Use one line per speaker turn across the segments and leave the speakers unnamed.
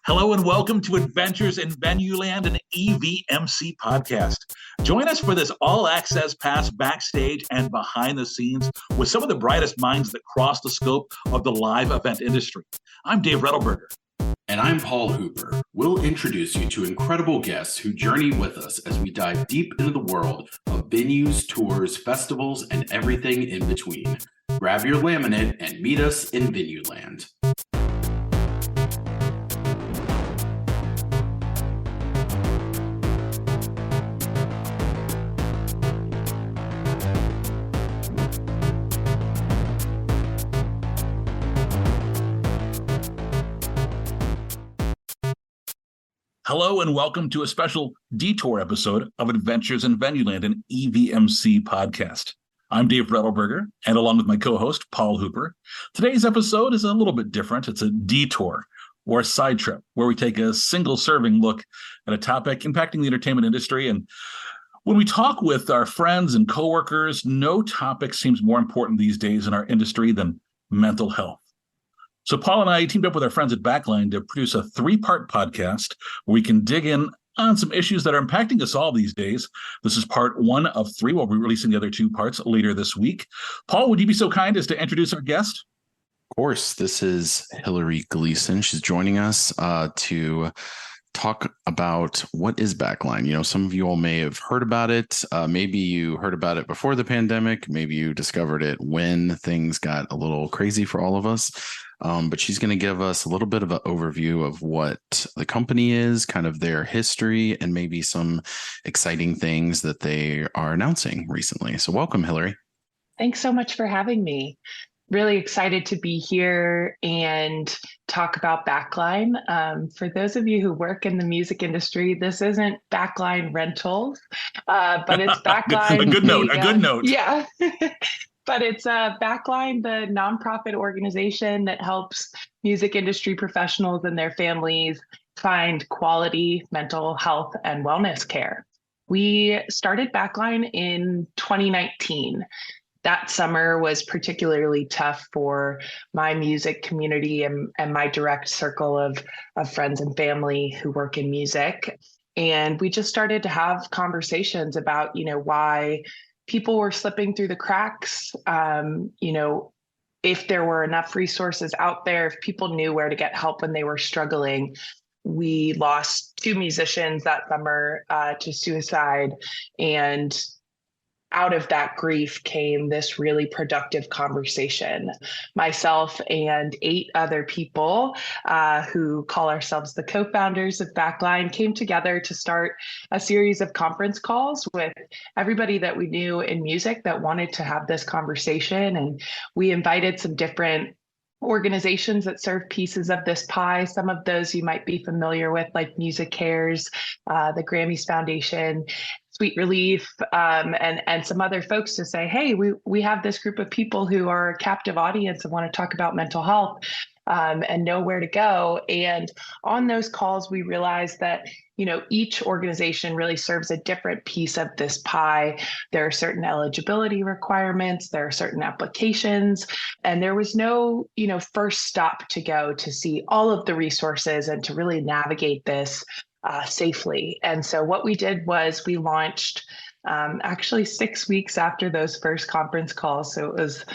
Hello and welcome to Adventures in Venueland, an EVMC podcast. Join us for this all-access pass backstage and behind the scenes with some of the brightest minds that cross the scope of the live event industry. I'm Dave Rettelberger.
And I'm Paul Hooper. We'll introduce you to incredible guests who journey with us as we dive deep into the world of venues, tours, festivals, and everything in between. Grab your laminate and meet us in Venueland.
Hello and welcome to a special detour episode of Adventures in Venueland, an EVMC podcast. I'm Dave Rettelberger, and along with my co-host, Paul Hooper, today's episode is a little bit different. It's a detour or a side trip where we take a single-serving look at a topic impacting the entertainment industry. And when we talk with our friends and coworkers, no topic seems more important these days in our industry than mental health. So Paul and I teamed up with our friends at Backline to produce a 3-part podcast where we can dig in on some issues that are impacting us all these days. This is part 1 of 3. We'll be releasing the other 2 parts later this week. Paul, would you be so kind as to introduce our guest?
Of course. This is Hillary Gleason. She's joining us to talk about what is Backline. You know, some of you all may have heard about it. Maybe you heard about it before the pandemic. Maybe you discovered it when things got a little crazy for all of us. But she's going to give us a little bit of an overview of what the company is, kind of their history, and maybe some exciting things that they are announcing recently. So welcome, Hillary.
Thanks so much for having me. Really excited to be here and talk about Backline. For those of you who work in the music industry, this isn't Backline Rentals, but it's Backline.
A good note.
Yeah. But it's Backline, the nonprofit organization that helps music industry professionals and their families find quality mental health and wellness care. We started Backline in 2019. That summer was particularly tough for my music community and my direct circle of friends and family who work in music. And we just started to have conversations about, why people were slipping through the cracks, if there were enough resources out there, if people knew where to get help when they were struggling. We lost 2 musicians that summer to suicide, and out of that grief came this really productive conversation. Myself and 8 other people who call ourselves the co-founders of Backline came together to start a series of conference calls with everybody that we knew in music that wanted to have this conversation. And we invited some different organizations that serve pieces of this pie. Some of those you might be familiar with, like Music Cares, the Grammys Foundation, Sweet Relief, and some other folks to say, hey, we have this group of people who are a captive audience and want to talk about mental health and know where to go. And on those calls, we realized that each organization really serves a different piece of this pie. There are certain eligibility requirements, there are certain applications, and there was no, first stop to go to see all of the resources and to really navigate this safely. And so what we did was we launched actually 6 weeks after those first conference calls. So it was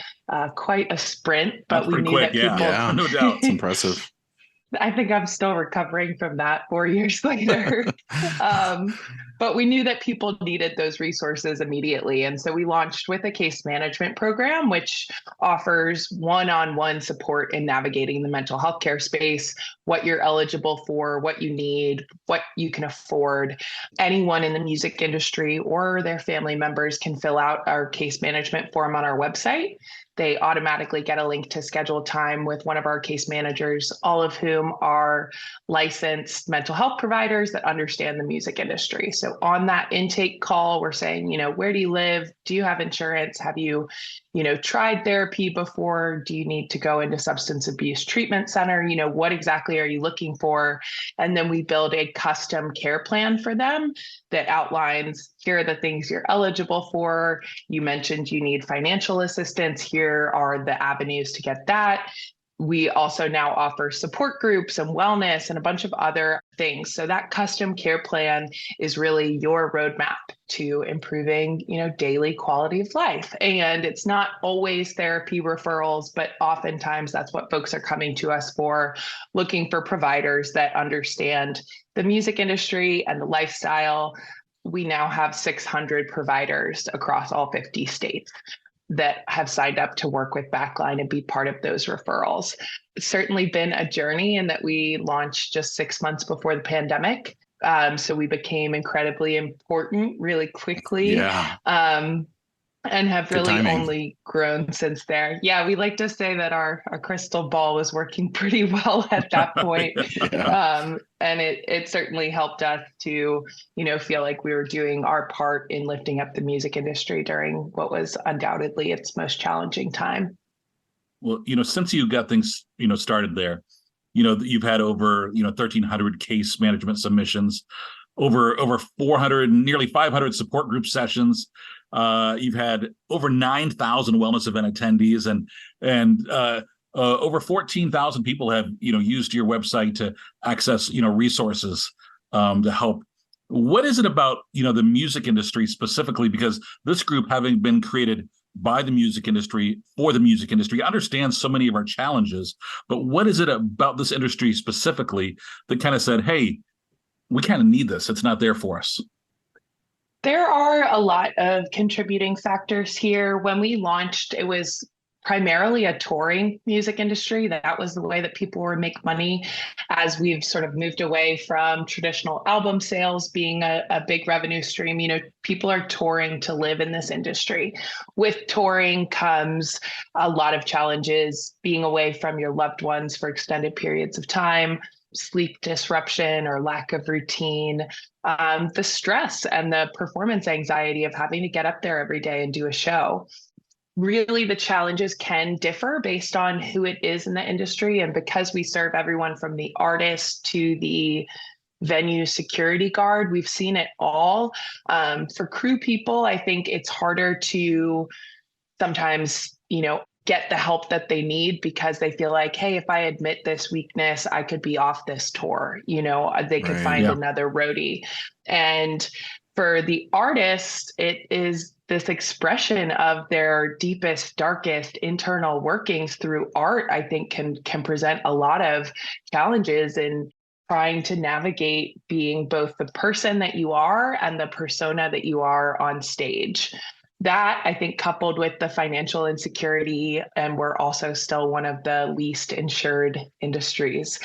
quite a sprint, but
That's
we knew
quick,
that people,
yeah,
no doubt.
It's impressive.
I think I'm still recovering from that 4 years later. But we knew that people needed those resources immediately. And so we launched with a case management program, which offers one-on-one support in navigating the mental health care space, what you're eligible for, what you need, what you can afford. Anyone in the music industry or their family members can fill out our case management form on our website. They automatically get a link to schedule time with one of our case managers, all of whom are licensed mental health providers that understand the music industry. So on that intake call, we're saying, where do you live? Do you have insurance? Have you, tried therapy before? Do you need to go into substance abuse treatment center? What exactly are you looking for? And then we build a custom care plan for them that outlines, here are the things you're eligible for. You mentioned you need financial assistance. Here are the avenues to get that. We also now offer support groups and wellness and a bunch of other things. So that custom care plan is really your roadmap to improving, daily quality of life. And it's not always therapy referrals, but oftentimes that's what folks are coming to us for, looking for providers that understand the music industry and the lifestyle. We now have 600 providers across all 50 states that have signed up to work with Backline and be part of those referrals. It's certainly been a journey in that we launched just 6 months before the pandemic. So we became incredibly important really quickly.
Yeah.
And have
Good
really
timing.
only grown since there. Yeah, we like to say that our crystal ball was working pretty well at that point.
Yeah.
And it certainly helped us to, feel like we were doing our part in lifting up the music industry during what was undoubtedly its most challenging time.
Well, since you got things, started there, you've had over, 1,300 case management submissions, over 400, nearly 500 support group sessions. You've had over 9,000 wellness event attendees, and over 14,000 people have used your website to access resources to help. What is it about the music industry specifically? Because this group, having been created by the music industry for the music industry, understands so many of our challenges. But what is it about this industry specifically that kind of said, "Hey, we kind of need this. It's not there for us"?
There are a lot of contributing factors here. When we launched, it was primarily a touring music industry. That was the way that people were make money. As we've sort of moved away from traditional album sales being a big revenue stream, people are touring to live in this industry. With touring comes a lot of challenges, being away from your loved ones for extended periods of time, sleep disruption or lack of routine, the stress and the performance anxiety of having to get up there every day and do a show. Really, the challenges can differ based on who it is in the industry. And because we serve everyone from the artist to the venue security guard, we've seen it all. For crew people, I think it's harder to sometimes, get the help that they need because they feel like, hey, if I admit this weakness, I could be off this tour. They could find another roadie. And for the artist, it is this expression of their deepest, darkest internal workings through art, I think can present a lot of challenges in trying to navigate being both the person that you are and the persona that you are on stage. That, I think, coupled with the financial insecurity, and we're also still one of the least insured industries,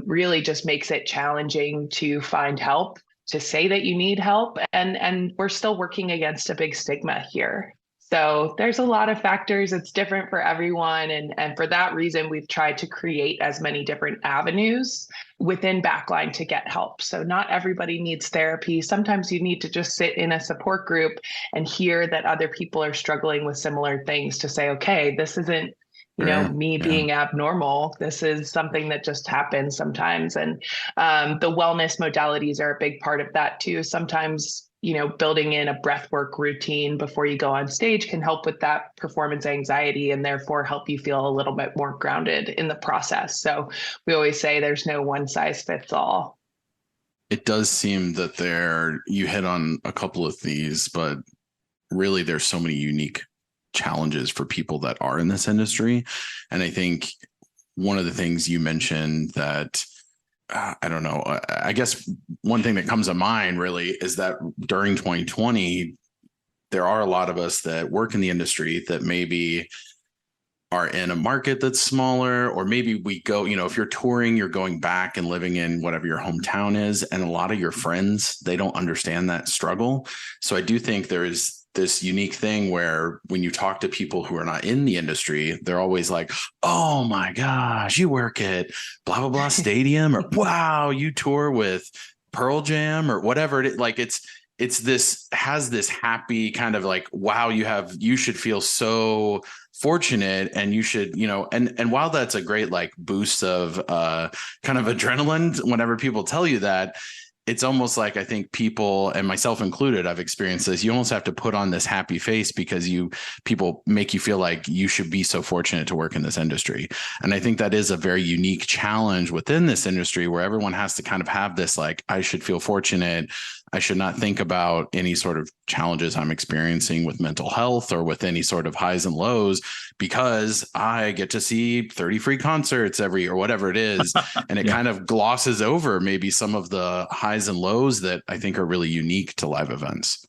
really just makes it challenging to find help, to say that you need help. And we're still working against a big stigma here. So there's a lot of factors. It's different for everyone. And for that reason, we've tried to create as many different avenues within Backline to get help. So not everybody needs therapy. Sometimes you need to just sit in a support group and hear that other people are struggling with similar things to say, okay, this isn't, me being abnormal. This is something that just happens sometimes. And the wellness modalities are a big part of that too. Sometimes building in a breathwork routine before you go on stage can help with that performance anxiety and therefore help you feel a little bit more grounded in the process. So we always say there's no one size fits all.
It does seem that you hit on a couple of these, but really there's so many unique challenges for people that are in this industry. And I think one of the things you mentioned that I don't know. I guess one thing that comes to mind really is that during 2020, there are a lot of us that work in the industry that maybe are in a market that's smaller, or maybe we go, if you're touring, you're going back and living in whatever your hometown is. And a lot of your friends, they don't understand that struggle. So I do think there is this unique thing where when you talk to people who are not in the industry, they're always like, oh my gosh, you work at blah, blah, blah stadium, or wow, you tour with Pearl Jam or whatever. It's this has this happy kind of like, wow, you should feel so fortunate, and you should, and while that's a great like boost of kind of adrenaline whenever people tell you that, it's almost like, I think people, and myself included, I've experienced this. You almost have to put on this happy face because people make you feel like you should be so fortunate to work in this industry. And I think that is a very unique challenge within this industry, where everyone has to kind of have this, like, I should feel fortunate. I should not think about any sort of challenges I'm experiencing with mental health or with any sort of highs and lows, because I get to see 30 free concerts or whatever it is. And it kind of glosses over maybe some of the highs and lows that I think are really unique to live events.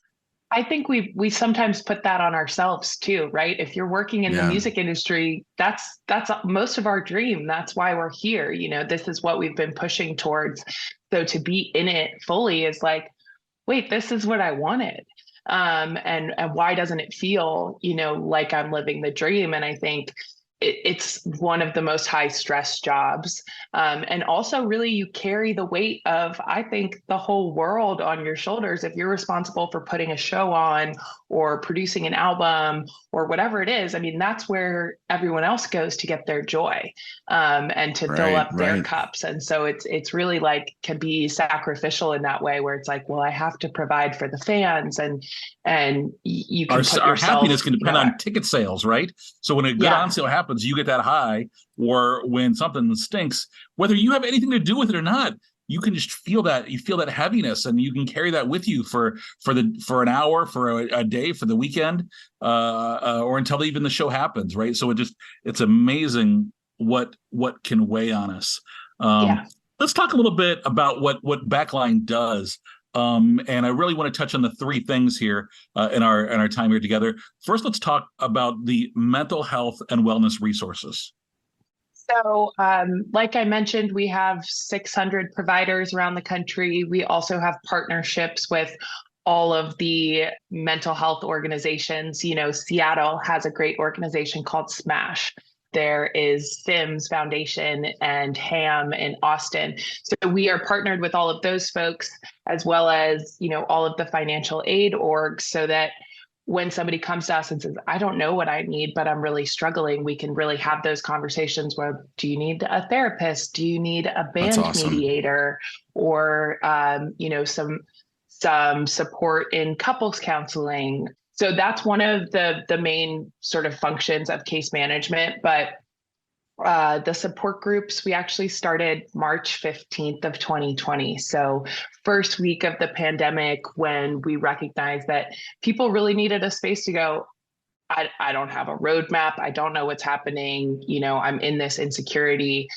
I think we sometimes put that on ourselves too, right? If you're working in the music industry, that's most of our dream. That's why we're here. This is what we've been pushing towards. So to be in it fully is like, wait, this is what I wanted. And why doesn't it feel, like I'm living the dream? And I think it's one of the most high stress jobs. And also really you carry the weight of, I think, the whole world on your shoulders. If you're responsible for putting a show on or producing an album or whatever it is, I mean, that's where everyone else goes to get their joy and to fill up their cups. And so it's really like can be sacrificial in that way, where it's like, well, I have to provide for the fans, and you can
our happiness can depend on ticket sales, right? So when a good on sale happens, you get that high, or when something stinks, whether you have anything to do with it or not, you can just feel that. You feel that heaviness, and you can carry that with you for an hour, for a day, for the weekend, or until even the show happens, right? So it's amazing what can weigh on us. Let's talk a little bit about what Backline does. And I really want to touch on the three things here in our time here together. First, let's talk about the mental health and wellness resources.
So, like I mentioned, we have 600 providers around the country. We also have partnerships with all of the mental health organizations. Seattle has a great organization called SMASH. There is Sims Foundation and HAM in Austin. So we are partnered with all of those folks, as well as, all of the financial aid orgs, so that when somebody comes to us and says, I don't know what I need, but I'm really struggling, we can really have those conversations where, do you need a therapist? Do you need a band mediator? Or, some support in couples counseling? So that's one of the main sort of functions of case management. But the support groups, we actually started March 15th of 2020. So first week of the pandemic, when we recognized that people really needed a space to go, I don't have a roadmap. I don't know what's happening. I'm in this insecurity.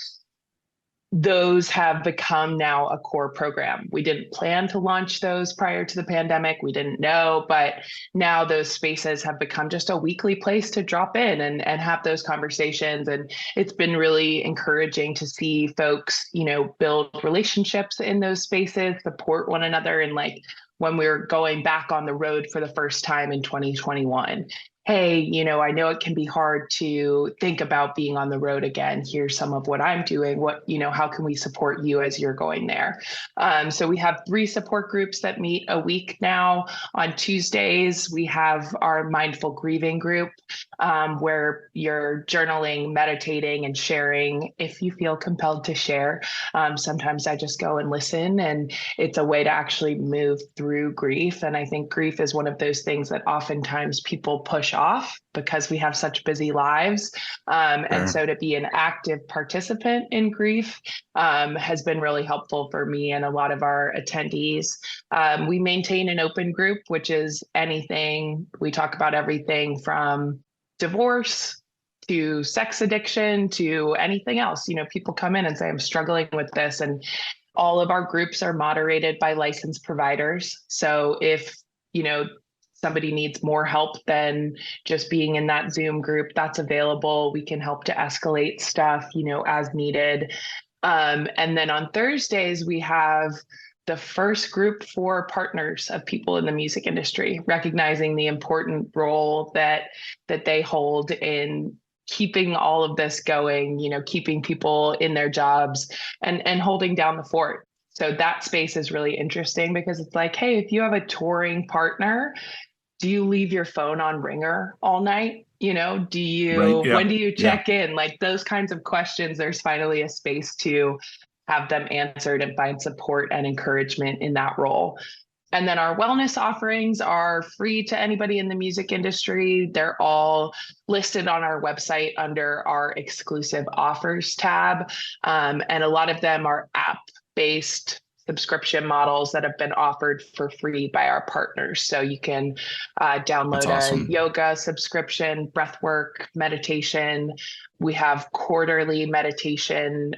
Those have become now a core program. We didn't plan to launch those prior to the pandemic. We didn't know, but now those spaces have become just a weekly place to drop in and have those conversations. And it's been really encouraging to see folks, build relationships in those spaces, support one another. And like when we were going back on the road for the first time in 2021, hey, I know it can be hard to think about being on the road again. Here's some of what I'm doing. How can we support you as you're going there? So we have 3 support groups that meet a week now. On Tuesdays, we have our mindful grieving group, where you're journaling, meditating, and sharing if you feel compelled to share. Sometimes I just go and listen, and it's a way to actually move through grief. And I think grief is one of those things that oftentimes people push off because we have such busy lives. And so to be an active participant in grief has been really helpful for me and a lot of our attendees. We maintain an open group, which is anything. We talk about everything from divorce to sex addiction to anything else. People come in and say, I'm struggling with this. And all of our groups are moderated by licensed providers. So if, somebody needs more help than just being in that Zoom group, that's available. We can help to escalate stuff, as needed. And then on Thursdays, we have the first group for partners of people in the music industry, recognizing the important role that they hold in keeping all of this going, keeping people in their jobs and holding down the fort. So that space is really interesting because it's like, hey, if you have a touring partner, do you leave your phone on ringer all night? When do you check in? Like those kinds of questions, there's finally a space to have them answered and find support and encouragement in that role. And then our wellness offerings are free to anybody in the music industry. They're all listed on our website under our exclusive offers tab. And a lot of them are app-based subscription models that have been offered for free by our partners. So you can download a yoga subscription, breathwork, meditation. We have quarterly meditation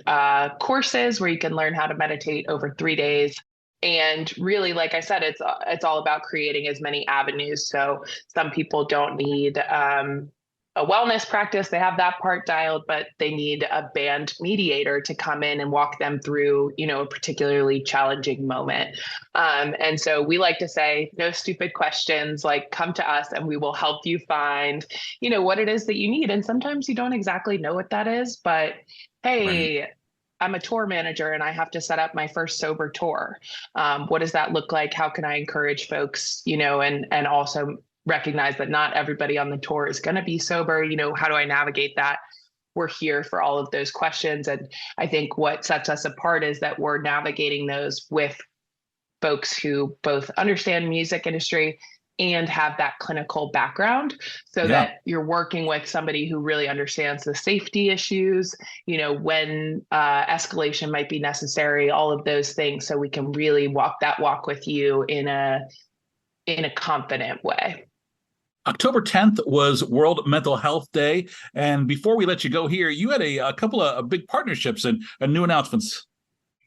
courses where you can learn how to meditate over 3 days. And really, like I said, it's all about creating as many avenues. So some people don't need a wellness practice. They have that part dialed, but they need a band mediator to come in and walk them through, a particularly challenging moment. And so we like to say, no stupid questions, like come to us and we will help you find, what it is that you need. And sometimes you don't exactly know what that is, but hey, right. I'm a tour manager and I have to set up my first sober tour. What does that look like? How can I encourage folks, and also recognize that not everybody on the tour is going to be sober. How do I navigate that? We're here for all of those questions. And I think what sets us apart is that we're navigating those with folks who both understand music industry and have that clinical background, so that you're working with somebody who really understands the safety issues, when escalation might be necessary, all of those things, so we can really walk that walk with you in a confident way.
October 10th was World Mental Health Day. And before we let you go here, you had a couple of big partnerships and new announcements.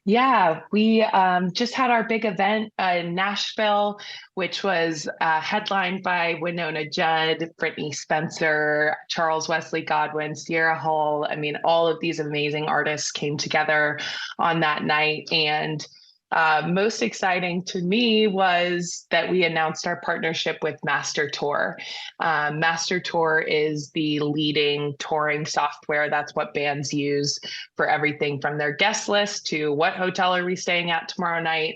Yeah, we just had our big event in Nashville, which was headlined by Winona Judd, Brittany Spencer, Charles Wesley Godwin, Sierra Hull. I mean, all of these amazing artists came together on that night. And most exciting to me was that we announced our partnership with Master Tour. Master Tour is the leading touring software. That's what bands use for everything from their guest list to what hotel are we staying at tomorrow night.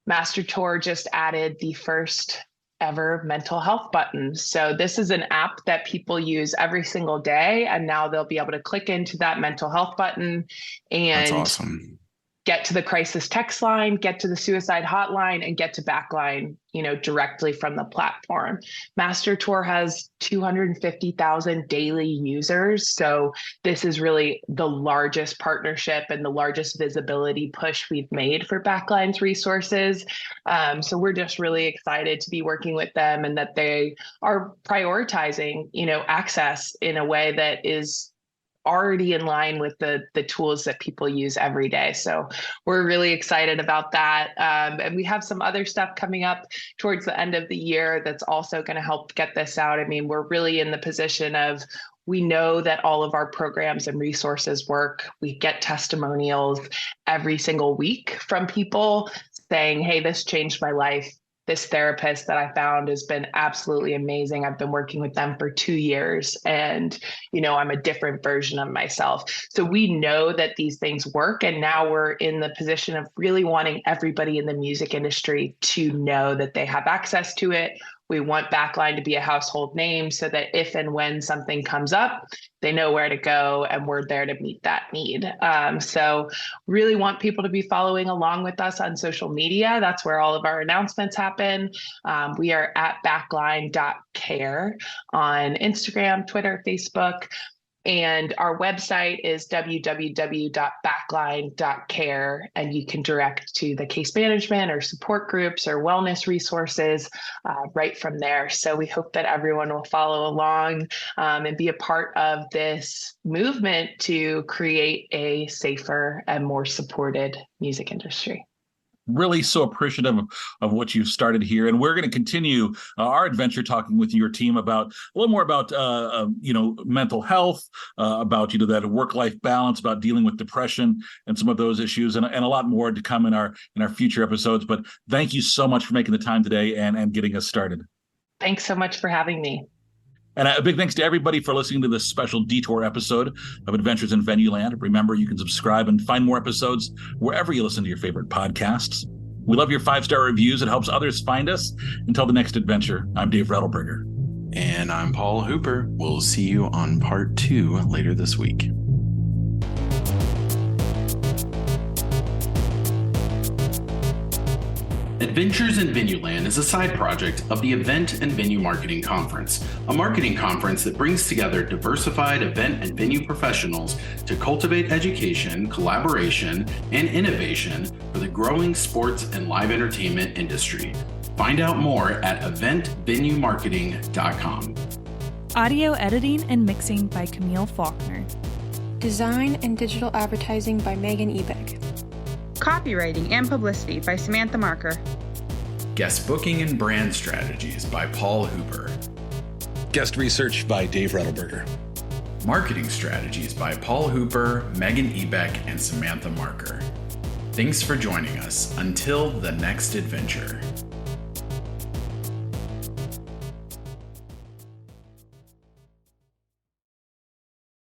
Master Tour just added the first ever mental health button. So this is an app that people use every single day. And now they'll be able to click into that mental health button and
that's awesome.
Get to the crisis text line, get to the suicide hotline, and get to Backline, directly from the platform. Master Tour has 250,000 daily users. So this is really the largest partnership and the largest visibility push we've made for Backline's resources. So we're just really excited to be working with them and that they are prioritizing, access in a way that is already in line with the tools that people use every day. So we're really excited about that. And we have some other stuff coming up towards the end of the year that's also going to help get this out. I mean, we're really in the position of, we know that all of our programs and resources work. We get testimonials every single week from people saying, hey, this changed my life. This therapist that I found has been absolutely amazing. I've been working with them for 2 years and, I'm a different version of myself. So we know that these things work. And now we're in the position of really wanting everybody in the music industry to know that they have access to it. We want Backline to be a household name so that if and when something comes up, they know where to go and we're there to meet that need. So really want people to be following along with us on social media. That's where all of our announcements happen. We are at backline.care on Instagram, Twitter, Facebook. And our website is www.backline.care, and you can direct to the case management or support groups or wellness resources right from there. So we hope that everyone will follow along and be a part of this movement to create a safer and more supported music industry.
Really so appreciative of what you've started here. And we're going to continue our adventure talking with your team about a little more about, mental health, about, that work-life balance, about dealing with depression and some of those issues, and a lot more to come in our future episodes. But thank you so much for making the time today and getting us started.
Thanks so much for having me.
And a big thanks to everybody for listening to this special detour episode of Adventures in Venueland. Remember, you can subscribe and find more episodes wherever you listen to your favorite podcasts. We love your 5-star reviews. It helps others find us. Until the next adventure, I'm Dave Rettelberger.
And I'm Paul Hooper. We'll see you on part 2 later this week.
Adventures in Venueland is a side project of the Event and Venue Marketing Conference, a marketing conference that brings together diversified event and venue professionals to cultivate education, collaboration, and innovation for the growing sports and live entertainment industry. Find out more at eventvenuemarketing.com.
Audio editing and mixing by Camille Faulkner.
Design and digital advertising by Megan Ebeck.
Copywriting and publicity by Samantha Marker.
Guest booking and brand strategies by Paul Hooper.
Guest research by Dave Rettelberger.
Marketing strategies by Paul Hooper, Megan Ebeck, and Samantha Marker. Thanks for joining us. Until the next adventure.